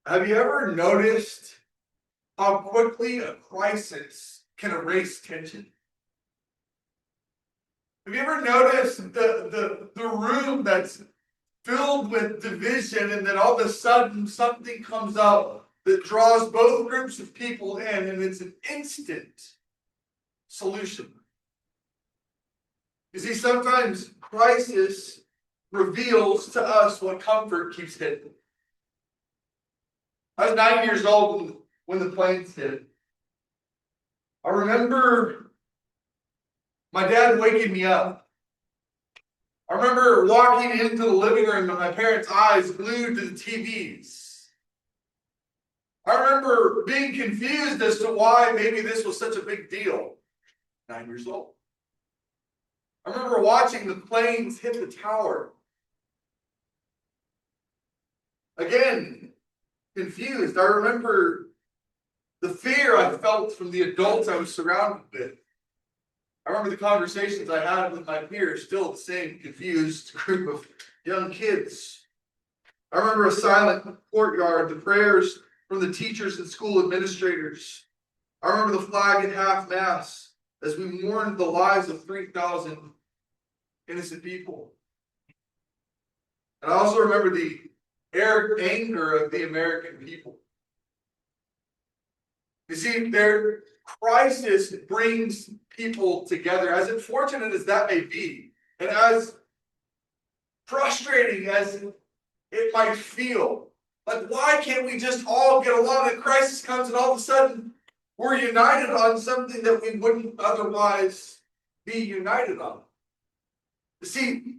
Have you ever noticed how quickly a crisis can erase tension? Have you ever noticed the room that's filled with division, and then all of a sudden something comes up that draws both groups of people in, and it's an instant solution? You see, sometimes crisis reveals to us what comfort keeps hidden. I was 9 years old when the planes hit. I remember my dad waking me up. I remember walking into the living room and my parents' eyes glued to the TVs. I remember being confused as to why maybe this was such a big deal. 9 years old. I remember watching the planes hit the tower. Again, confused. I remember the fear I felt from the adults I was surrounded with. I remember the conversations I had with my peers, still the same confused group of young kids. I remember a silent courtyard, the prayers from the teachers and school administrators. I remember the flag at half-mast as we mourned the lives of 3,000 innocent people. And I also remember the anger of the American people. You see, their crisis brings people together, as unfortunate as that may be, and as frustrating as it might feel. Like, why can't we just all get along? A crisis comes and all of a sudden we're united on something that we wouldn't otherwise be united on. You see,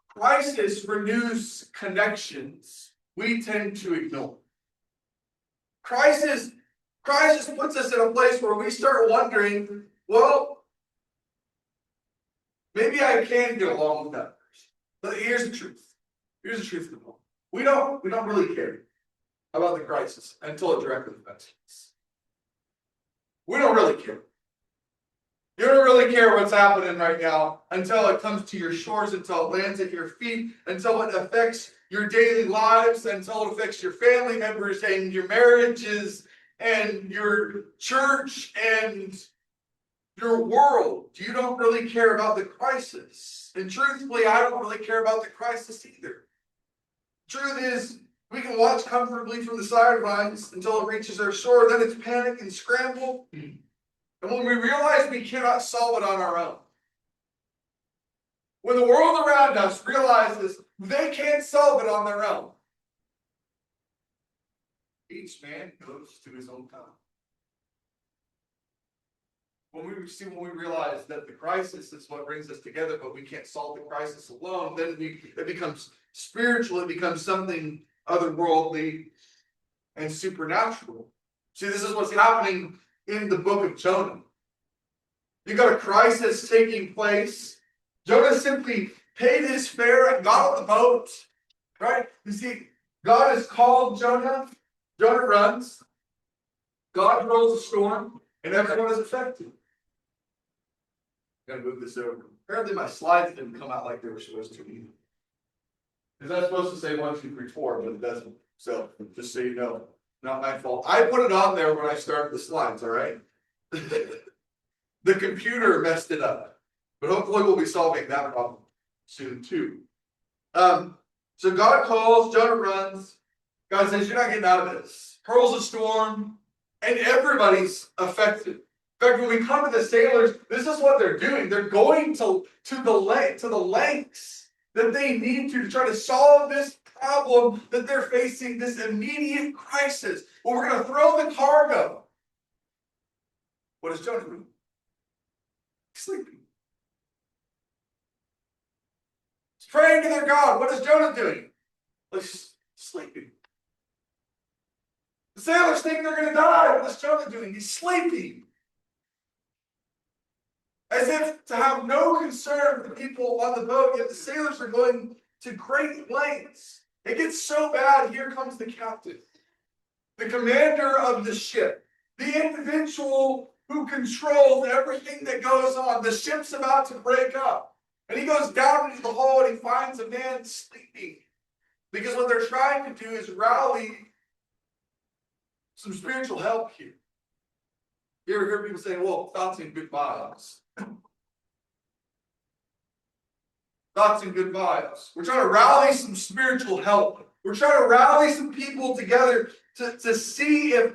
crisis renews connections we tend to ignore. Crisis puts us in a place where we start wondering, well, maybe I can get along with that person. But here's the truth. Here's the truth of the matter. We don't really care about the crisis until it directly affects us. We don't really care. You don't really care what's happening right now until it comes to your shores, until it lands at your feet, until it affects your daily lives, until it affects your family members and your marriages and your church and your world. You don't really care about the crisis. And truthfully, I don't really care about the crisis either. Truth is, we can watch comfortably from the sidelines until it reaches our shore. Then it's panic and scramble. And when we realize we cannot solve it on our own, when the world around us realizes they can't solve it on their own, each man goes to his own town. When we realize that the crisis is what brings us together, but we can't solve the crisis alone, then it becomes spiritual, it becomes something otherworldly and supernatural. See, this is what's happening in the book of Jonah. You got a crisis taking place. Jonah simply paid his fare and got on the boat. Right? You see, God has called Jonah. Jonah runs. God rolls a storm, and everyone is affected. I'm going to move this over. Apparently my slides didn't come out like they were supposed to either. Is that supposed to say 1, 2, 3, 4, but it doesn't. So, just so you know, not my fault. I put it on there when I started the slides, all right? The computer messed it up. But hopefully we'll be solving that problem soon too. So God calls, Jonah runs. God says, you're not getting out of this. Hurls a storm, and everybody's affected. In fact, when we come to the sailors, this is what they're doing. They're going to the lengths that they need to try to solve this problem that they're facing, this immediate crisis. Well, we're going to throw the cargo. What does Jonah do? Sleeping. He's praying to their God. What is Jonah doing? He's sleeping. The sailors think they're going to die. What is Jonah doing? He's sleeping. As if to have no concern for the people on the boat, yet the sailors are going to great lengths. It gets so bad, here comes the captain, the commander of the ship, the individual who controls everything that goes on. The ship's about to break up. And he goes down into the hole and he finds a man sleeping. Because what they're trying to do is rally some spiritual help here. You ever hear people say, well, thoughts and good vibes? Thoughts and good vibes. We're trying to rally some spiritual help. We're trying to rally some people together to see if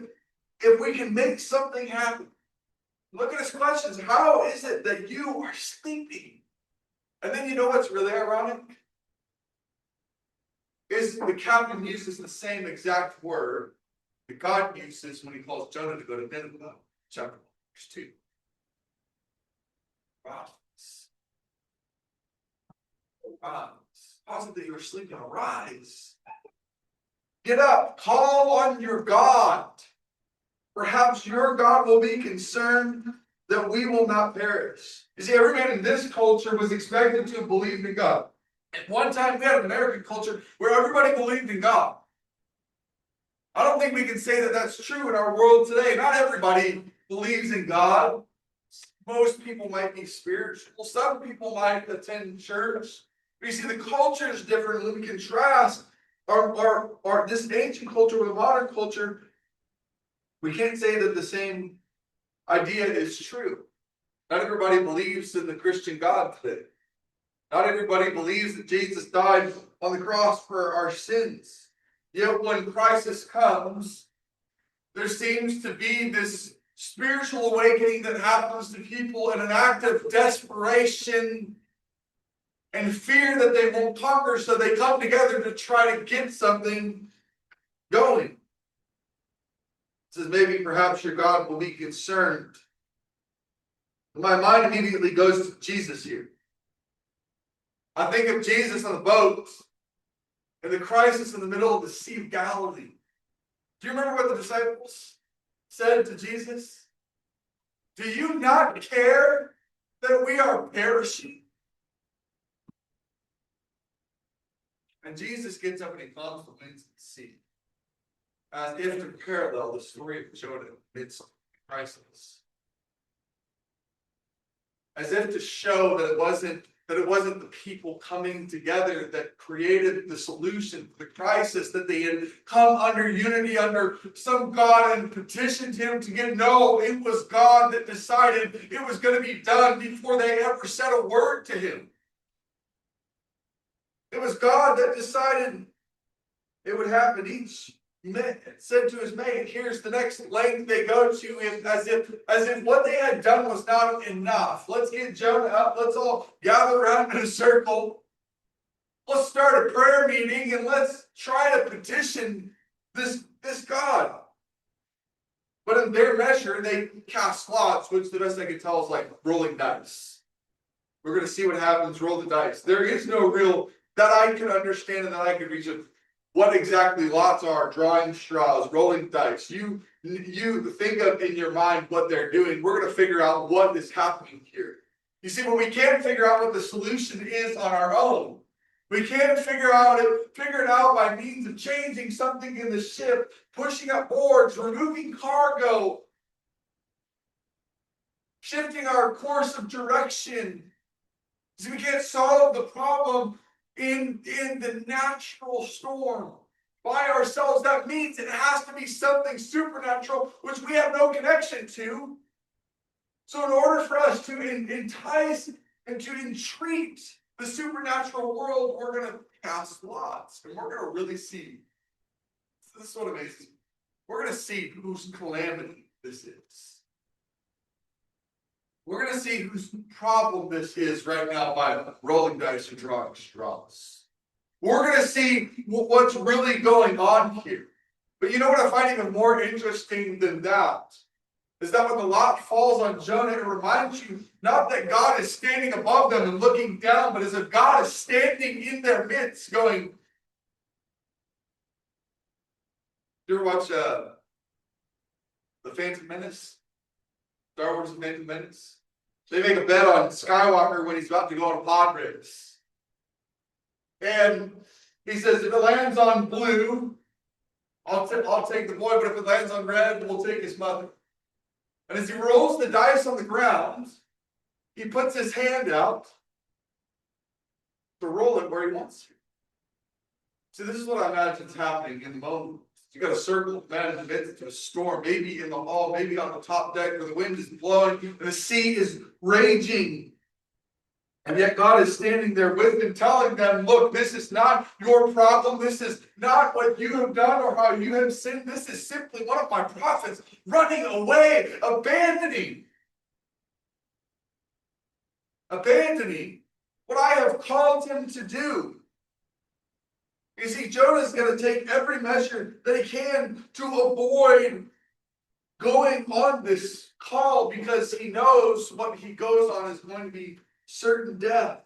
we can make something happen. Look at his questions. How is it that you are sleeping? And then you know what's really ironic? Is the captain uses the same exact word that God uses when he calls Jonah to go to Nineveh, chapter 1, verse 2. Rise. Rise. How is it that you are sleeping? Arise. Get up. Call on your God. Perhaps your God will be concerned that we will not perish. You see, every man in this culture was expected to have believed in God. At one time, we had an American culture where everybody believed in God. I don't think we can say that that's true in our world today. Not everybody believes in God. Most people might be spiritual. Some people might attend church. But you see, the culture is different. When we contrast this ancient culture with a modern culture, we can't say that the same idea is true. Not everybody believes in the Christian God today. Not everybody believes that Jesus died on the cross for our sins. Yet when crisis comes, there seems to be this spiritual awakening that happens to people in an act of desperation and fear that they won't conquer, so they come together to try to get something going. It says maybe perhaps your God will be concerned. My mind immediately goes to Jesus here. I think of Jesus on the boat and the crisis in the middle of the Sea of Galilee. Do you remember what the disciples said to Jesus? Do you not care that we are perishing? And Jesus gets up and he calms the winds of the sea, as if to parallel the story of Jonah amidst crisis. As if to show that it wasn't the people coming together that created the solution for the crisis, that they had come under unity under some God and petitioned him to get. No, it was God that decided it was going to be done before they ever said a word to him. It was God that decided it would happen. Each said to his mate, here's the next length they go to, as if what they had done was not enough. Let's get Jonah up. Let's all gather around in a circle. Let's start a prayer meeting and let's try to petition this God. But in their measure, they cast lots, which the best I can tell is like rolling dice. We're going to see what happens. Roll the dice. There is no real that I could understand and that I could reach it. What exactly lots are, drawing straws, rolling dice. You think of in your mind what they're doing. We're going to figure out what is happening here. You see, when we can't figure out what the solution is on our own, we can't figure it out by means of changing something in the ship, pushing up boards, removing cargo, shifting our course of direction. See, we can't solve the problem in the natural storm by ourselves. That means it has to be something supernatural, which we have no connection to. So in order for us to entice and to entreat the supernatural world, we're going to cast lots. And we're going to really see. This is what amazes me. We're going to see whose calamity this is. We're going to see whose problem this is right now by rolling dice and drawing straws. We're going to see what's really going on here. But you know what I find even more interesting than that? Is that when the lot falls on Jonah, it reminds you not that God is standing above them and looking down, but as if God is standing in their midst going. You ever watch The Phantom Menace? Star Wars The Phantom Menace? They make a bet on Skywalker when he's about to go on a pod race. And he says, if it lands on blue, I'll take the boy, but if it lands on red, we'll take his mother. And as he rolls the dice on the ground, he puts his hand out to roll it where he wants to. See, this is what I imagine is happening in the moment. You got a circle of men in the midst of a storm, maybe in the hall, maybe on the top deck where the wind is blowing and the sea is raging. And yet God is standing there with them, telling them, look, this is not your problem. This is not what you have done or how you have sinned. This is simply one of my prophets running away, abandoning what I have called him to do. You see, Jonah is going to take every measure that he can to avoid going on this call because he knows what he goes on is going to be certain death.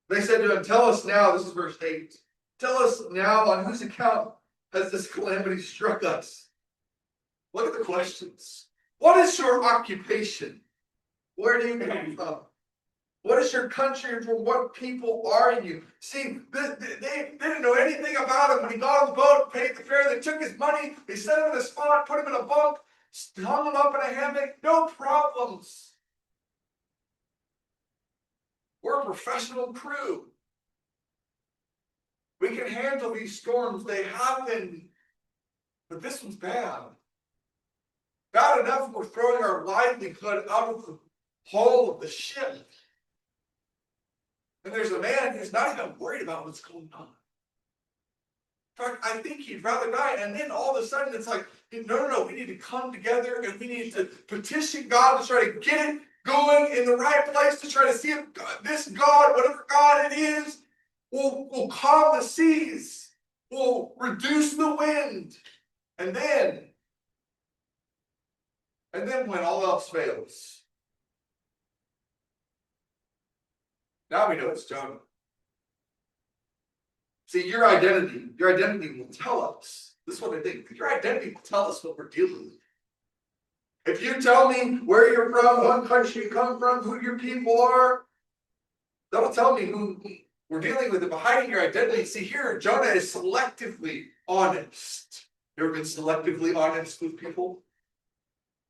They said to him, tell us now, this is verse 8, tell us now on whose account has this calamity struck us? Look at the questions. What is your occupation? Where do you come from? What is your country and from what people are you? See, they didn't know anything about him. When he got on the boat, paid the fare, they took his money, they set him in a spot, put him in a bunk, hung him up in a hammock, no problems. We're a professional crew. We can handle these storms. They happen. But this one's bad. Bad enough we're throwing our livelihood out of the hull of the ship. And there's a man who's not even worried about what's going on. In fact, I think he'd rather die. And then all of a sudden it's like, no, we need to come together and we need to petition God to try to get it going in the right place, to try to see if this God, whatever God it is, will calm the seas, will reduce the wind. And then when all else fails, now we know it's Jonah. See, your identity will tell us. This is what I think. Your identity will tell us what we're dealing with. If you tell me where you're from, what country you come from, who your people are, that'll tell me who we're dealing with. But hiding your identity, see here, Jonah is selectively honest. You ever been selectively honest with people?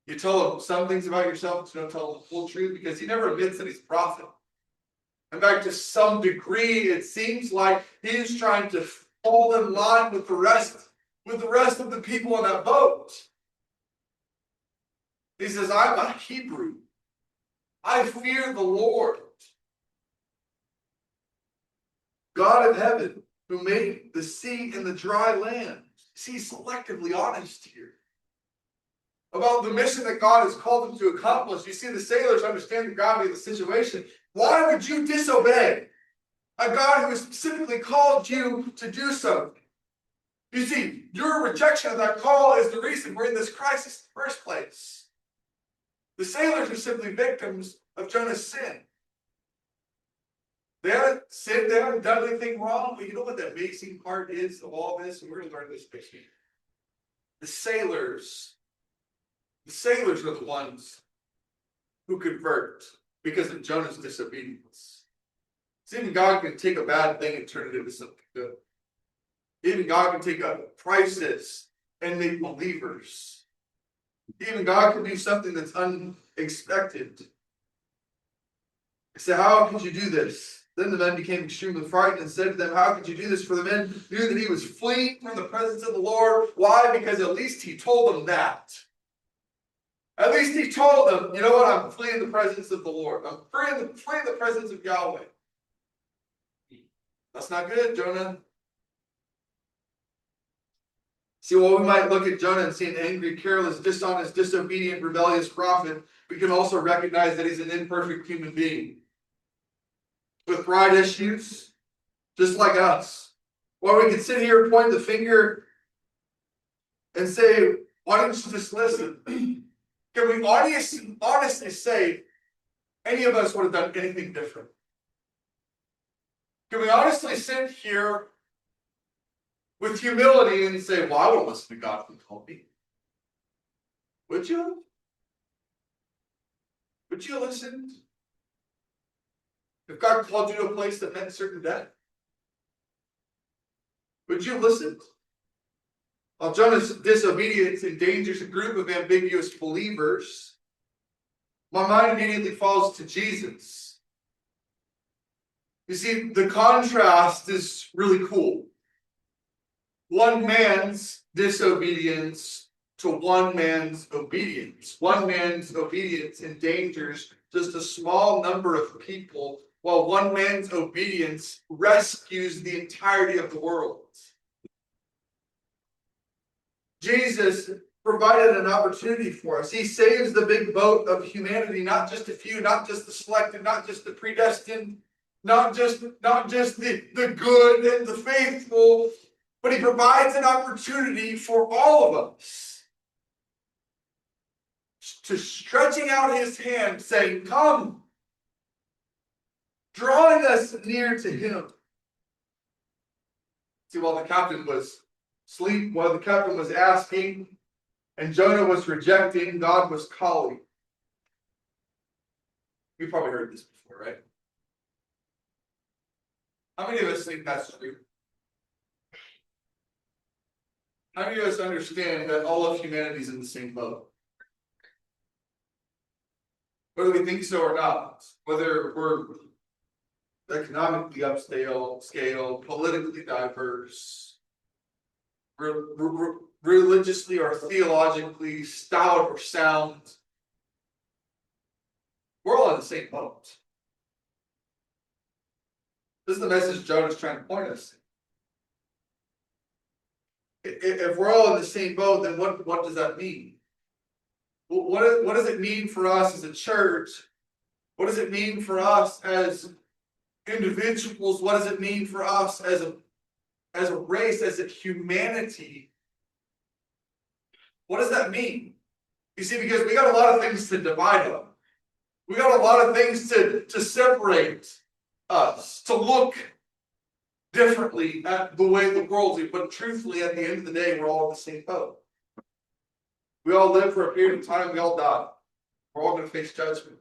You tell them some things about yourself, but you don't tell them the full truth because he never admits that he's a prophet. In fact, to some degree, it seems like he's trying to fall in line with the rest of the people on that boat. He says, I'm a Hebrew. I fear the Lord, God of heaven, who made the sea and the dry land. See, he's selectively honest here about the mission that God has called him to accomplish. You see, the sailors understand the gravity of the situation. Why would you disobey a God who has specifically called you to do something? You see, your rejection of that call is the reason we're in this crisis in the first place. The sailors are simply victims of Jonah's sin. They haven't sinned, they haven't done anything wrong, but you know what the amazing part is of all this? And we're going to learn this next week. The sailors are the ones who convert because of Jonah's disobedience. See, even God can take a bad thing and turn it into something good. Even God can take a crisis and make believers. Even God can do something that's unexpected. He said, how could you do this? Then the men became extremely frightened and said to them, how could you do this? For the men knew that he was fleeing from the presence of the Lord. Why? Because at least he told them that. At least he told them, you know what? I'm fleeing the presence of the Lord. I'm fleeing the presence of Yahweh. That's not good, Jonah. See, while we might look at Jonah and see an angry, careless, dishonest, disobedient, rebellious prophet, we can also recognize that he's an imperfect human being with pride issues, just like us. Or we can sit here and point the finger and say, why don't you just listen? Can we honestly say any of us would have done anything different? Can we honestly sit here with humility and say, well, I will listen to God who called me? Would you? Would you listen? If God called you to a place that meant certain death, would you listen? While Jonah's disobedience endangers a group of ambiguous believers, my mind immediately falls to Jesus. You see, the contrast is really cool. One man's disobedience to one man's obedience. One man's obedience endangers just a small number of people, while one man's obedience rescues the entirety of the world. Jesus provided an opportunity for us. He saves the big boat of humanity, not just a few, not just the selected, not just the predestined, not just the good and the faithful, but he provides an opportunity for all of us to stretching out his hand, saying, come, drawing us near to him. See, while the captain was asleep, while the captain was asking, and Jonah was rejecting, God was calling. You've probably heard this before, right? How many of us think that's true? How many of us understand that all of humanity is in the same boat? Whether we think so or not, whether we're economically upscale, politically diverse, religiously or theologically stout or sound, we're all in the same boat. This is the message Jonah's trying to point us to. If we're all in the same boat, then what does that mean? What does it mean for us as a church? What does it mean for us as individuals? What does it mean for us as a race, as a humanity? What does that mean? You see, because we got a lot of things to divide on. We got a lot of things to separate us, to look differently at the way the world is. But truthfully, at the end of the day, we're all in the same boat. We all live for a period of time. We all die. We're all going to face judgment.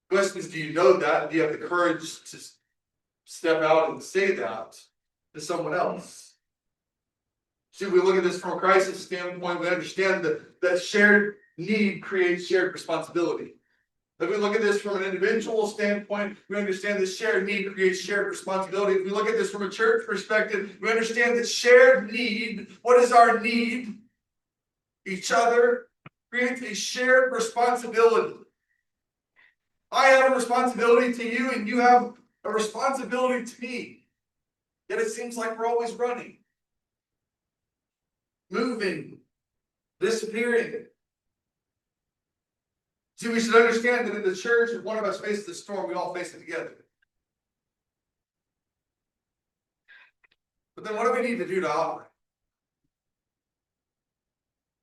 The question is, do you know that? Do you have the courage to step out and say that to someone else? See, we look at this from a crisis standpoint. We understand that shared need creates shared responsibility. If we look at this from an individual standpoint, we understand that shared need creates shared responsibility. If we look at this from a church perspective, we understand that shared need, what is our need? Each other, creates a shared responsibility. I have a responsibility to you, and you have a responsibility to me. Yet it seems like we're always running, moving, disappearing. See, we should understand that in the church, if one of us faces the storm, we all face it together. But then what do we need to do to operate?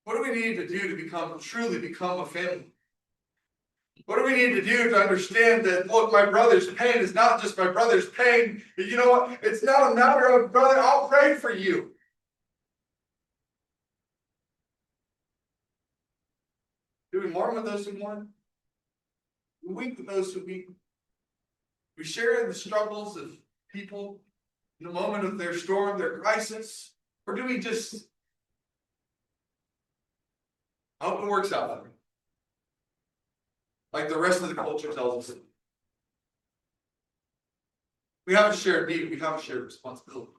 What do we need to do to truly become a family? What do we need to do to understand that, look, my brother's pain is not just my brother's pain. You know what? It's not a matter of, brother, I'll pray for you. Do we mourn with those who mourn? We weep with those who weep. We share in the struggles of people in the moment of their storm, their crisis. Or do we just hope it works out for me? Like the rest of the culture tells us. We have a shared need. We have a shared responsibility.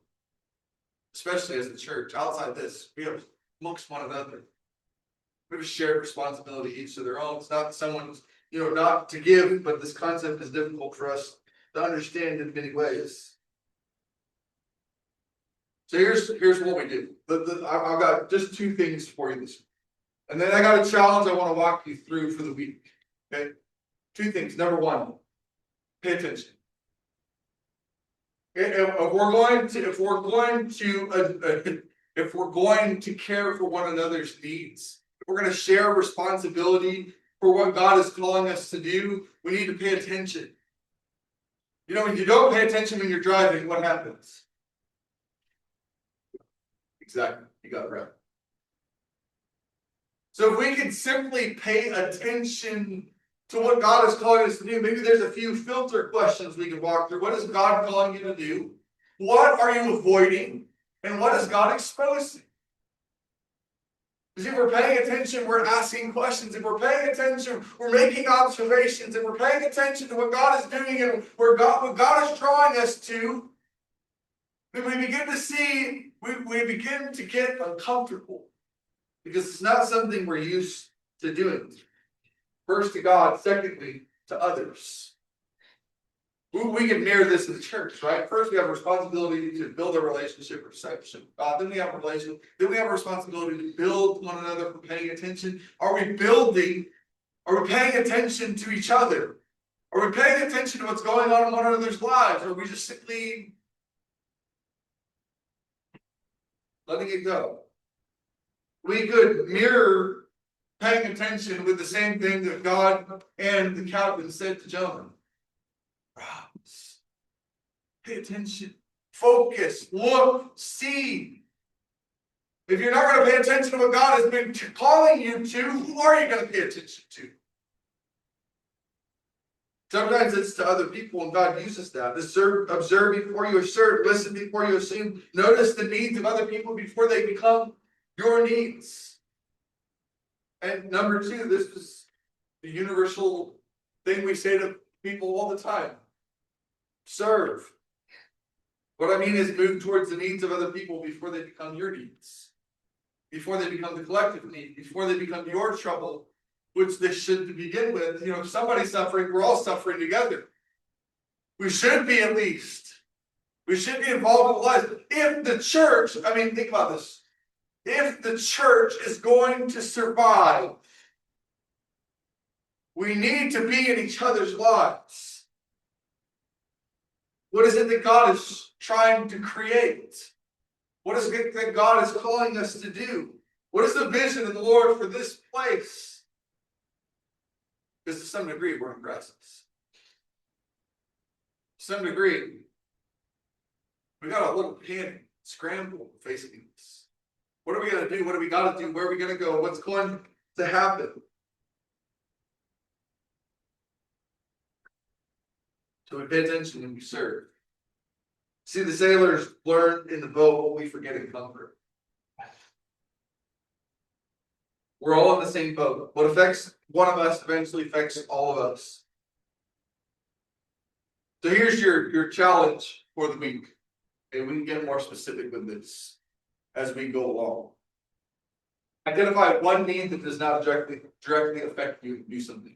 Especially as a church. Outside this, we have amongst one another. We have a shared responsibility, each to their own. It's not someone's, not to give, but this concept is difficult for us to understand in many ways. So here's what we do. I've got just two things for you this week. And then I got a challenge I want to walk you through for the week. Okay? Two things. Number one, pay attention. If we're going to care for one another's needs, if we're going to share responsibility for what God is calling us to do, we need to pay attention. When you don't pay attention when you're driving, what happens? Exactly. You got it right. So if we could simply pay attention to what God is calling us to do, maybe there's a few filter questions we can walk through. What is God calling you to do? What are you avoiding? And what is God exposing? Because if we're paying attention, we're asking questions. If we're paying attention, we're making observations. If we're paying attention to what God is doing and what God is drawing us to, then we begin to see, we begin to get uncomfortable. Because it's not something we're used to doing. First to God, secondly to others. We can mirror this in the church, right? First, we have a responsibility to build a relationship or discipleship with God. Then we have a responsibility to build one another for paying attention. Are we paying attention to each other? Are we paying attention to what's going on in one another's lives? Or are we just simply letting it go? We could mirror paying attention with the same thing that God and the captain said to Jonah. Rise, pay attention, focus, look, see. If you're not going to pay attention to what God has been calling you to, who are you going to pay attention to? Sometimes it's to other people, and God uses that. Observe before you assert, listen before you assume, notice the needs of other people before they become your needs. And number two, this is the universal thing we say to people all the time. Serve. What I mean is move towards the needs of other people before they become your needs. Before they become the collective need. Before they become your trouble, which this should begin with. You know, if somebody's suffering, we're all suffering together. We should be at least. We should be involved in the lives. If the church, I mean, think about this. If the church is going to survive, we need to be in each other's lives. What is it that God is trying to create? What is it that God is calling us to do? What is the vision of the Lord for this place? Because to some degree, we're in crisis. To some degree, we got a little panic, scramble facing this. What are we going to do? What do we got to do? Where are we going to go? What's going to happen? So we pay attention and we serve. See, the sailors learned in the boat what we forget in comfort. We're all in the same boat. What affects one of us eventually affects all of us. So here's your challenge for the week. And we can get more specific with this as we go along. Identify one need that does not directly affect you and do something.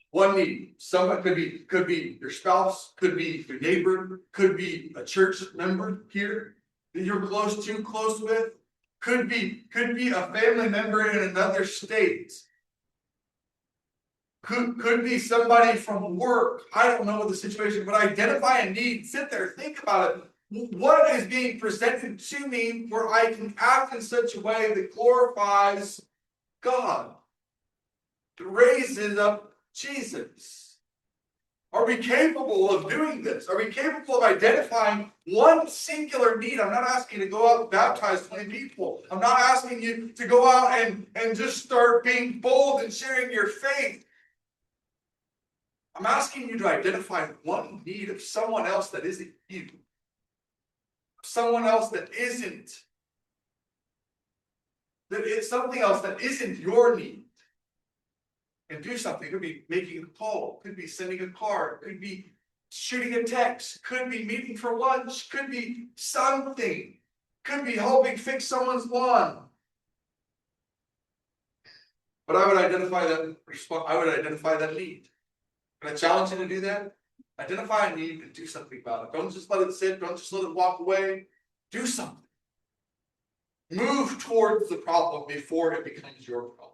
One need. Someone could be your spouse, could be your neighbor, could be a church member here that you're close with, could be a family member in another state. Could be somebody from work. I don't know what the situation, but identify a need. Sit there, think about it. What is being presented to me where I can act in such a way that glorifies God, that raises up Jesus? Are we capable of doing this? Are we capable of identifying one singular need? I'm not asking you to go out and baptize 20 people. I'm not asking you to go out and just start being bold and sharing your faith. I'm asking you to identify one need of someone else that isn't you. Someone else that isn't. That it's something else that isn't your need. And do something. It could be making a call. Could be sending a card. Could be shooting a text. Could be meeting for lunch. Could be something. Could be helping fix someone's lawn. But I would identify that need. Can I challenge you to do that? Identify a need and do something about it. Don't just let it sit. Don't just let it walk away. Do something. Move towards the problem before it becomes your problem.